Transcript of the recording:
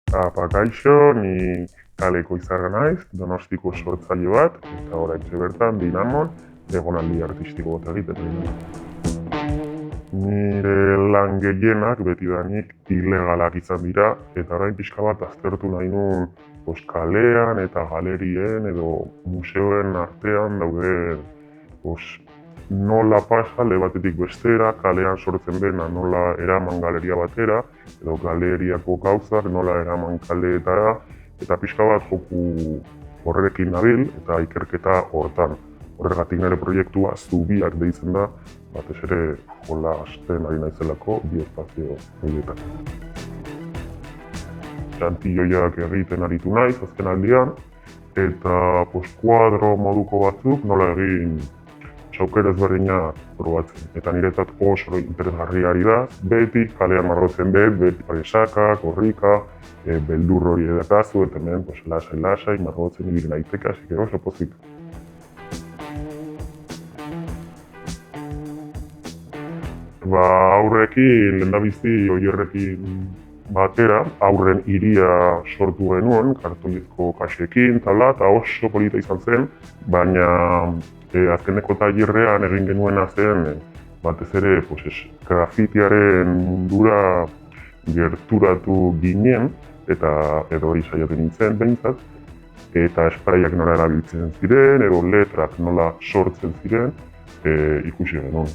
Kaixo, ni kaleko izarra naiz, Donostiko sortzaile bat, eta oraintxe bertan Dinamon egonaldi artistiko bat egiten ari naiz. Nire lan gehienak betidanik ilegalak izan dira, eta orain pixka bat aztertu nahi nuen kalean eta galerien edo museoen artean daude nola pasa alde batetik bestera, kalean sortzen dena nola eraman galeria batera, edo galeriako gauzak nola eraman kaleetara, eta pixka bat joku horrekin nabil eta ikerketa hortan. Horregatik nire proiektua Zubiak deitzen da, batez ere jola hasten ari naizelako bi espazio horietan. Txantioiak egiten aritu naiz azken aldian, eta kuadro moduko batzuk nola egin txauker ezberdinak probatzen. Eta niretzat oso interesgarria ari da, beti kalean margotzen beti presaka, korrika, beldur hori edakazu, eta hemen lasai margotzen ibili naiteke, hasi que oso pozik. Aurrekin, lehendabizi oierrekin batera, aurren hiria sortu genuen, kartonizko kaxekin, eta oso polita izan zen, baina azkeneko tailerrean egin genuena zen, batez ere grafitiaren mundura gerturatu ginen, eta edo hori saiatzen nintzen behintzat, eta espraiak nola erabiltzen ziren, edo letrak nola sortzen ziren, ikusi genuen.